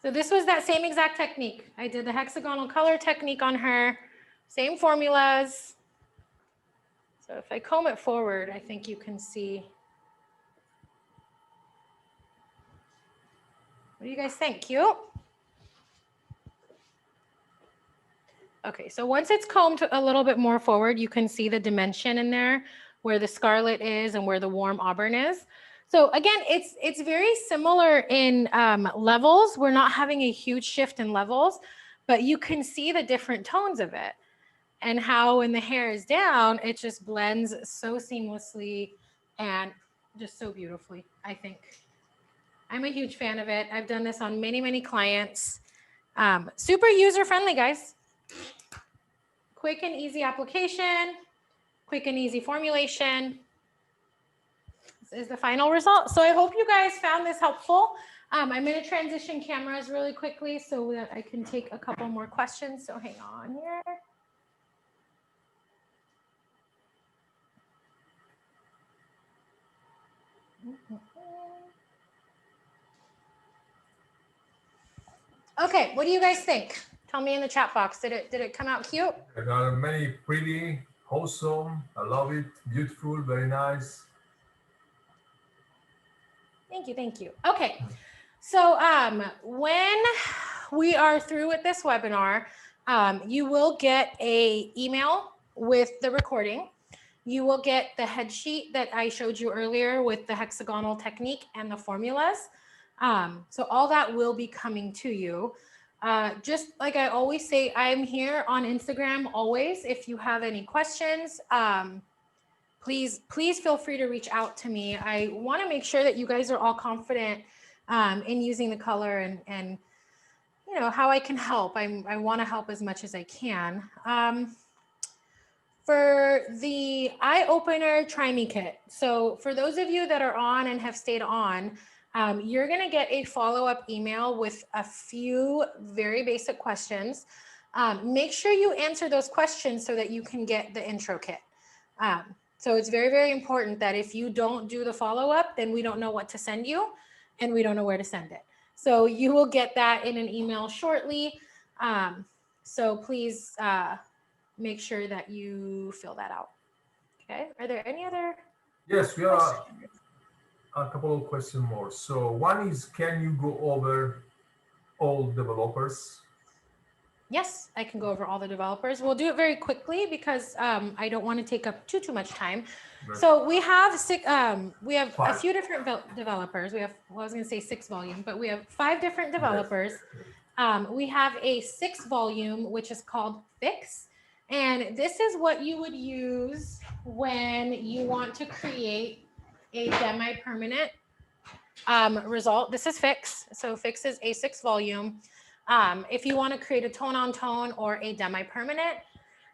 So this was that same exact technique. I did the hexagonal color technique on her, same formulas. So if I comb it forward, I think you can see. What do you guys think? Cute? Okay, so once it's combed a little bit more forward, you can see the dimension in there where the scarlet is and where the warm auburn is. So again, it's very similar in levels. We're not having a huge shift in levels, but you can see the different tones of it and how when the hair is down, it just blends so seamlessly and just so beautifully, I think. I'm a huge fan of it. I've done this on many, many clients. Super user-friendly, guys. Quick and easy application, quick and easy formulation. This is the final result. So I hope you guys found this helpful. I'm going to transition cameras really quickly so that I can take a couple more questions. So hang on here. Okay, what do you guys think? Tell me in the chat box. Did it come out cute? There are many pretty, wholesome. I love it. Beautiful, very nice. Thank you. Okay, so when we are through with this webinar, you will get an email with the recording. You will get the head sheet that I showed you earlier with the hexagonal technique and the formulas. So all that will be coming to you. Just like I always say, I'm here on Instagram always. If you have any questions, please feel free to reach out to me. I want to make sure that you guys are all confident in using the color and you know how I can help. I want to help as much as I can. For the eye opener, try me kit. So for those of you that are on and have stayed on, you're going to get a follow-up email with a few very basic questions. Make sure you answer those questions so that you can get the intro kit. So it's very, very important that if you don't do the follow-up, then we don't know what to send you and we don't know where to send it. So you will get that in an email shortly. So please make sure that you fill that out. Okay. Are there any other? Yes, we have a couple of questions more. So one is, can you go over all developers? Yes, I can go over all the developers. We'll do it very quickly because I don't want to take up too much time. Right. So we have a Five. few different developers. We have, well, I was going to say 6 volume, but we have 5 different developers. We have a 6 volume, which is called Fix. And this is what you would use when you want to create a semi-permanent result. This is Fix. So Fix is a 6 volume. If you want to create a tone on tone or a demi-permanent.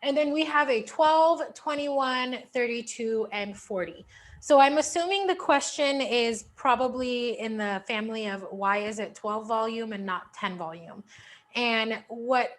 And then we have a 12, 21, 32, and 40. So I'm assuming the question is probably in the family of why is it 12 volume and not 10 volume? And what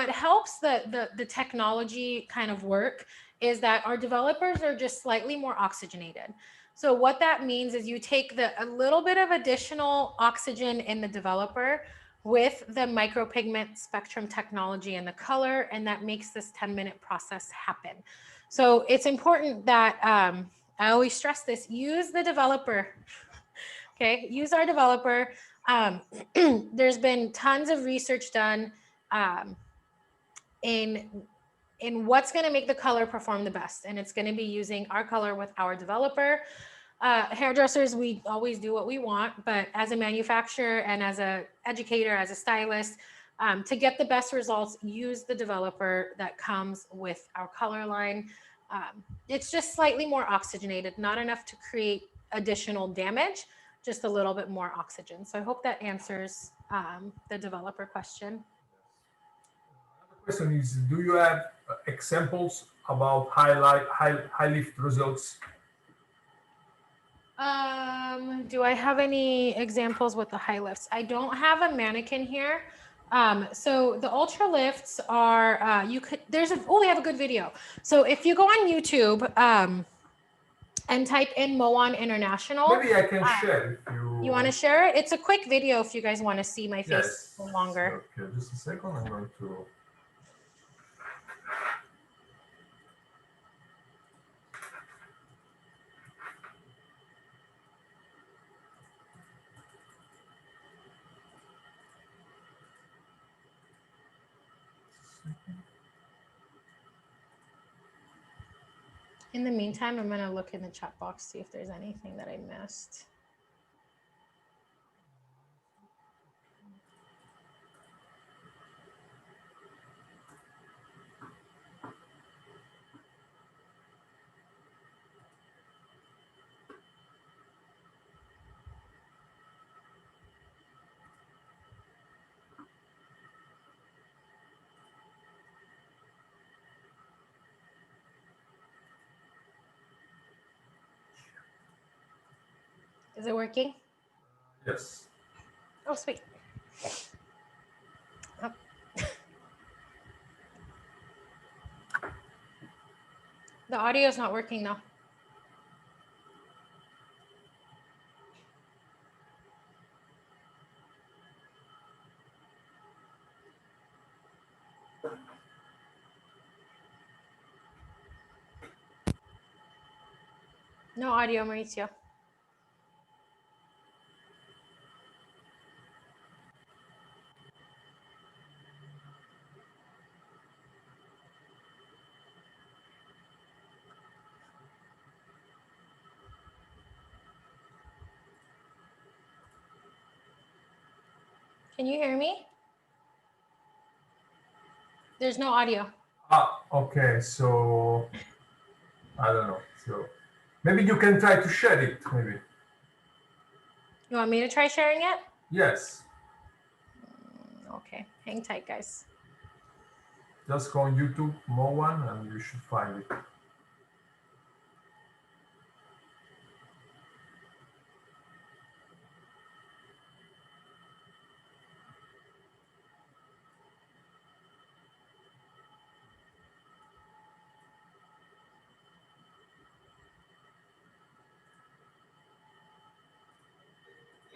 helps the technology kind of work is that our developers are just slightly more oxygenated. So what that means is you take a little bit of additional oxygen in the developer with the micropigment spectrum technology and the color, and that makes this 10-minute process happen. So it's important that I always stress this, use the developer. Okay, use our developer. There's been tons of research done in what's going to make the color perform the best, and it's going to be using our color with our developer. Hairdressers, we always do what we want, but as a manufacturer and as an educator, as a stylist, to get the best results, use the developer that comes with our color line. It's just slightly more oxygenated, not enough to create additional damage, just a little bit more oxygen. So I hope that answers the developer question. Another question is, do you have examples about high lift results? Do I have any examples with the high lifts? I don't have a mannequin here. So the ultra lifts are, we have a good video. So if you go on YouTube, and type in Moan International. Maybe I can share if you... You want to share it? It's a quick video if you guys want to see my face yes. longer. Okay, just a second. I'm going to... In the meantime, I'm going to look in the chat box, see if there's anything that I missed. Is it working? Yes. Oh, sweet. Oh. The audio is not working though. No audio, Mauricio. Can you hear me? There's no audio. Okay, so I don't know. So maybe you can try to share it. Maybe. You want me to try sharing it? Yes. Okay, hang tight, guys. Just go on YouTube, more one, and you should find it.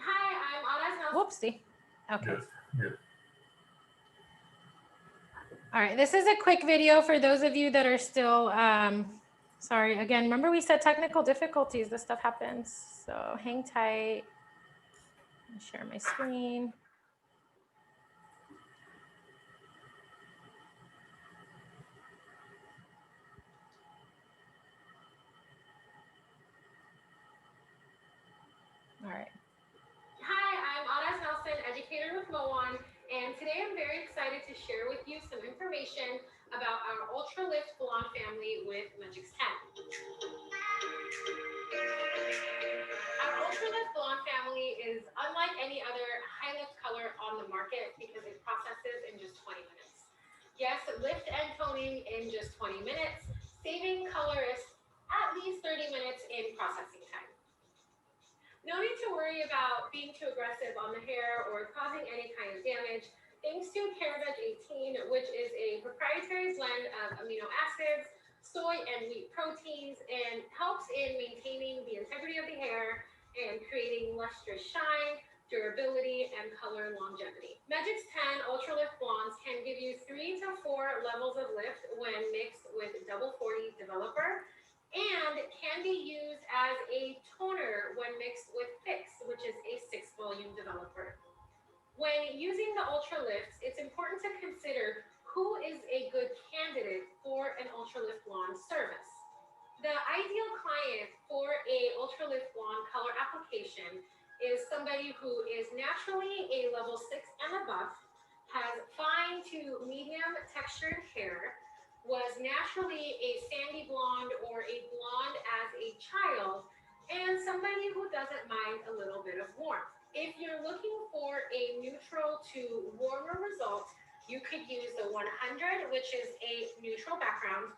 Hi, I'm Anna. Whoopsie. Okay. Yes. Yes. All right, this is a quick video for those of you that are still, sorry, again, remember we said technical difficulties, this stuff happens. So hang tight, share my screen. All right. Hi, I'm Anna Nelson, educator with Moan, and today I'm very excited to share with you some information about our Ultra Lift Blonde family with Magix 10. Our Ultra Lift Blonde family is unlike any other high lift color on the market because it processes in just 20 minutes. Yes, lift and toning in just 20 minutes, saving colorists at least 30 minutes in processing time. No need to worry about being too aggressive on the hair or causing any kind of damage, thanks to Caraveg 18, which is a proprietary blend of amino acids, soy and wheat proteins, and helps in maintaining the integrity of the hair and creating lustrous shine, durability, and color longevity. Magix 10 Ultra Lift Blondes can give you 3 to 4 levels of lift when mixed with double 40 developer, and can be used as a toner when mixed with Fix, which is a 6-volume developer. When using the Ultra Lifts, it's important to consider who is a good candidate for an Ultra Lift Blonde service. The ideal client for a Ultra Lift Blonde color application is somebody who is naturally a level 6 and above, has fine to medium textured hair, was naturally a sandy blonde or a blonde as a child, and somebody who doesn't mind a little bit of warmth. If you're looking for a neutral to warmer result, you could use the 100, which is a neutral background,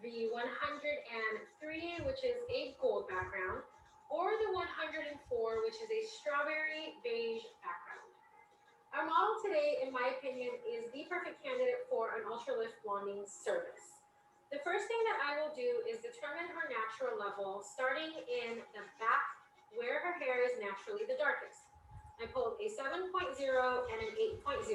the 103, which is a gold background, or the 104, which is a strawberry beige background. Our model today, in my opinion, is the perfect candidate for an Ultra Lift blonding service. The first thing that I will do is determine her natural level, starting in the back where her hair is naturally the darkest. I pulled a 7.0 and an 8.0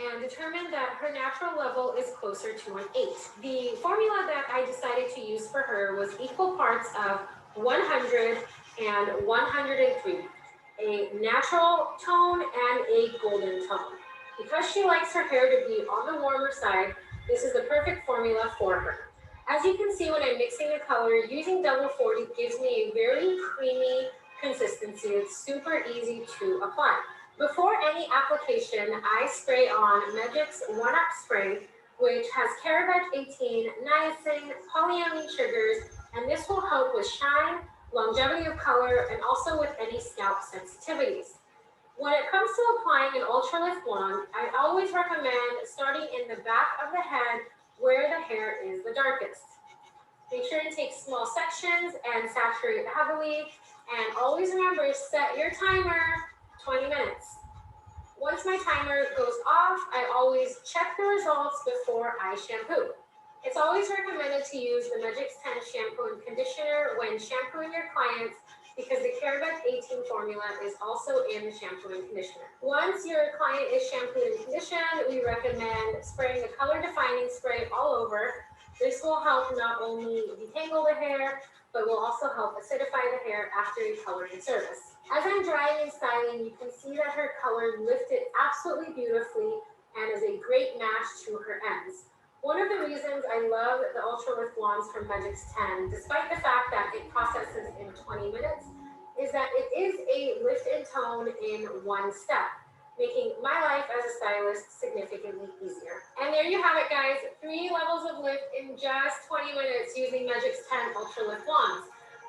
and determined that her natural level is closer to an 8. The formula that I decided to use for her was equal parts of 100 and 103. A natural tone and a golden tone. Because she likes her hair to be on the warmer side, this is the perfect formula for her. As you can see when I'm mixing the color, using double 40 gives me a very creamy consistency. It's super easy to apply. Before any application, I spray on Magix 1-Up Spray, which has Caraveg 18, niacin, polyamine sugars, and this will help with shine, longevity of color, and also with any scalp sensitivities. When it comes to applying an Ultra Lift Blonde, I always recommend starting in the back of the head where the hair is the darkest. Make sure to take small sections and saturate heavily, and always remember, set your timer 20 minutes. Once my timer goes off, I always check the results before I shampoo. It's always recommended to use the Magix 10 shampoo and conditioner when shampooing your clients because the Caraveg 18 formula is also in the shampoo and conditioner. Once your client is shampooed and conditioned, we recommend spraying the color defining spray all over. This will help not only detangle the hair, but will also help acidify the hair after a coloring service. As I'm drying and styling, you can see that her color lifted absolutely beautifully and is a great match to her ends. One of the reasons I love the Ultra Lift Blondes from Magix 10, despite the fact that it processes in 20 minutes, is that it is a lift and tone in one step. making my life as a stylist significantly easier. And there you have it, guys. 3 levels of lift in just 20 minutes using Magic's 10 Ultra Lift Wands.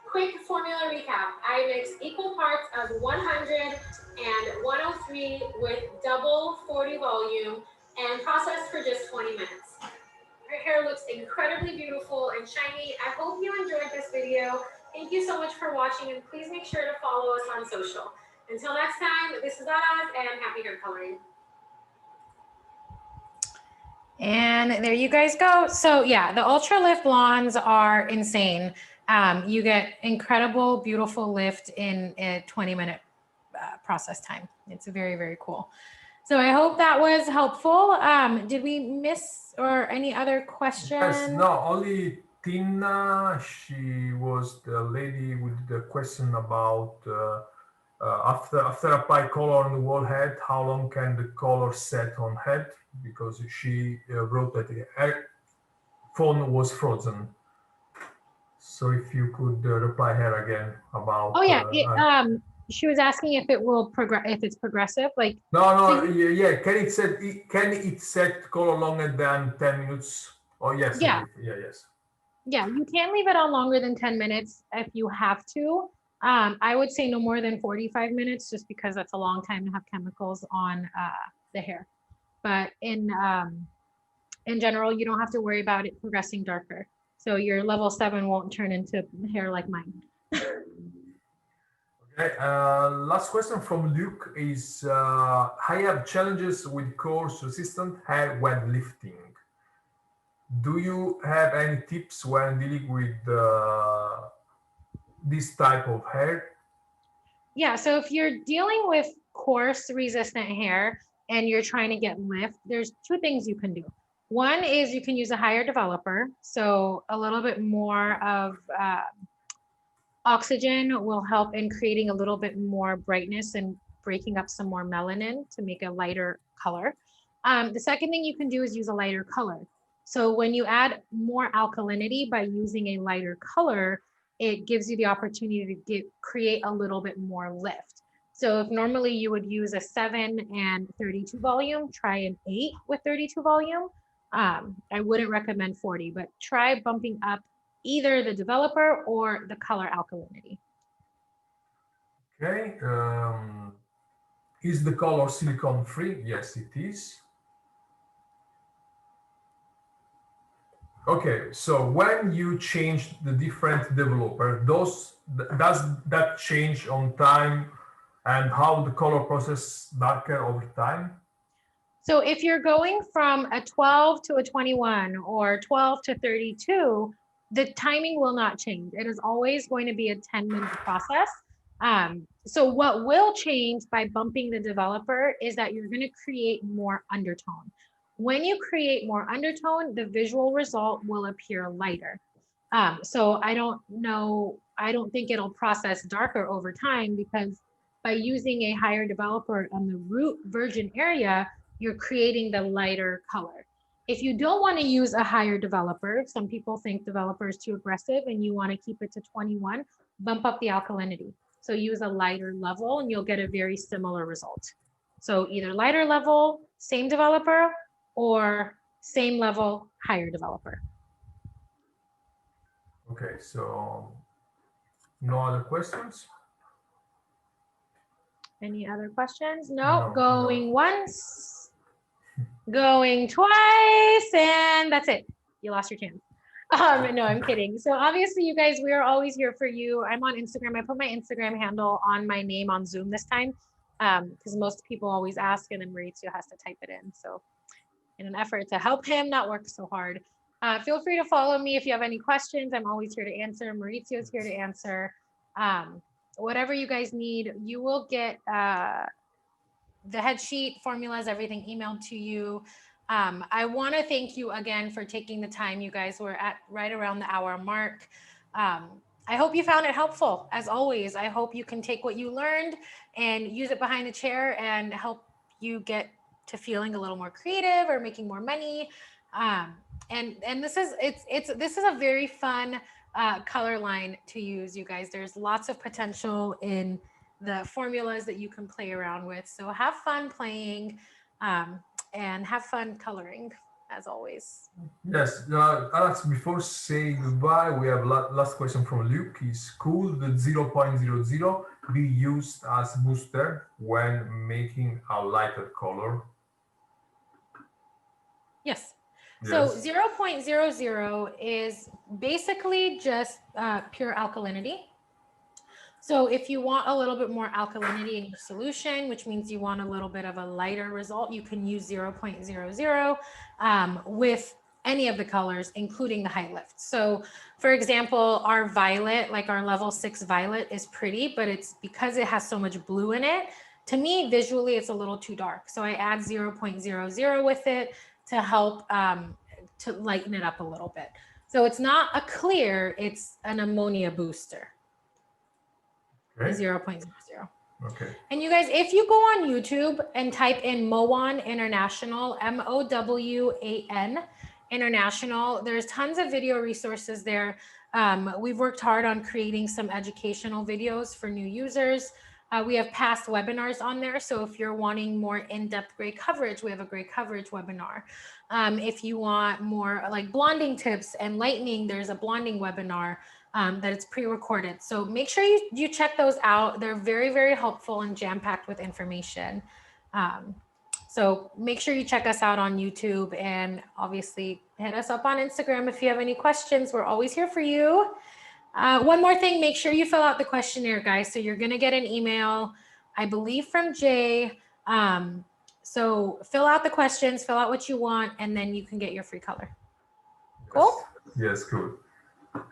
Quick formula recap. I mix equal parts of 100 and 103 with double 40 volume and processed for just 20 minutes. Her hair looks incredibly beautiful and shiny. I hope you enjoyed this video. Thank you so much for watching, and please make sure to follow us on social. Until next time, this is Oz, and happy hair coloring. And there you guys go. So yeah, the Ultra Lift Blondes are insane. You get incredible, beautiful lift in a 20-minute process time. It's very, very cool. So I hope that was helpful. Did we miss or any other questions? Yes, no, only Tina, she was the lady with the question about after apply color on the whole head, how long can the color set on head? Because she wrote that her phone was frozen. So if you could reply her again about. Oh yeah, she was asking if it will progress, if it's progressive, like. No, so yeah. Can it set color longer than 10 minutes? Oh yes, yeah, yes. Yeah, you can leave it on longer than 10 minutes if you have to. I would say no more than 45 minutes, just because that's a long time to have chemicals on the hair. But in general, you don't have to worry about it progressing darker. So your level 7 won't turn into hair like mine. Okay, last question from Luke is, I have challenges with coarse resistant hair when lifting. Do you have any tips when dealing with this type of hair? Yeah, so if you're dealing with coarse resistant hair and you're trying to get lift, there's 2 things you can do. One is you can use a higher developer. So a little bit more of oxygen will help in creating a little bit more brightness and breaking up some more melanin to make a lighter color. The second thing you can do is use a lighter color. So when you add more alkalinity by using a lighter color, it gives you the opportunity to create a little bit more lift. So if normally you would use a 7 and 32 volume, try an 8 with 32 volume. I wouldn't recommend 40, but try bumping up either the developer or the color alkalinity. Okay. Is the color silicone free? Yes, it is. Okay, so when you change the different developer, does that change on time, and how the color process darker over time? So if you're going from a 12 to a 21 or 12 to 32, the timing will not change. It is always going to be a 10-minute process. So what will change by bumping the developer is that you're going to create more undertone. When you create more undertone, the visual result will appear lighter. So I don't think it'll process darker over time, because by using a higher developer on the root virgin area, you're creating the lighter color. If you don't want to use a higher developer, some people think developer is too aggressive and you want to keep it to 21, bump up the alkalinity. So use a lighter level and you'll get a very similar result. So either lighter level, same developer, or same level, higher developer. Okay, so no other questions? Any other questions? No, going no. once, going twice, and that's it. You lost your chance. No, I'm kidding. So obviously, you guys, we are always here for you. I'm on Instagram. I put my Instagram handle on my name on Zoom this time, because most people always ask, and then Maurizio has to type it in. So in an effort to help him not work so hard, feel free to follow me if you have any questions. I'm always here to answer. Maurizio's here to answer. Whatever you guys need, you will get the head sheet, formulas, everything emailed to you. I want to thank you again for taking the time. You guys were at right around the hour mark. I hope you found it helpful. As always, I hope you can take what you learned and use it behind the chair and help you get to feeling a little more creative or making more money. And this is a very fun color line to use, you guys. There's lots of potential in the formulas that you can play around with. So have fun playing and have fun coloring as always. Yes, Alex, before saying goodbye, we have last question from Luke. Is could the 0.00 be used as booster when making a lighter color? Yes. So Yes. 0.00 is basically just pure alkalinity. So if you want a little bit more alkalinity in your solution, which means you want a little bit of a lighter result, you can use 0.00 with any of the colors, including the high lift. So for example, our violet, like our level 6 violet is pretty, but it's because it has so much blue in it. To me, visually, it's a little too dark. So I add 0.00 with it to help to lighten it up a little bit. So it's not a clear, it's an ammonia booster. Okay. 0.00. Okay. And you guys, if you go on YouTube and type in Mowan International, MOWAN International, there's tons of video resources there. We've worked hard on creating some educational videos for new users. We have past webinars on there. So if you're wanting more in-depth gray coverage, we have a gray coverage webinar. If you want more like blonding tips and lightning, there's a blonding webinar that it's pre-recorded. So make sure you check those out. They're very, very helpful and jam-packed with information. So make sure you check us out on YouTube and obviously hit us up on Instagram if you have any questions. We're always here for you. One more thing, make sure you fill out the questionnaire, guys. So you're gonna get an email, I believe from Jay. So fill out the questions, fill out what you want, and then you can get your free color. Cool? Yes, cool.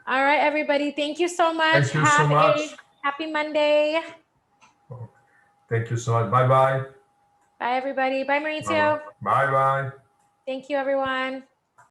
All right, everybody. Thank you so much. Thank you so much. Happy Monday. Thank you so much. Bye-bye. Bye, everybody. Bye, Maurizio. Bye-bye. Thank you, everyone.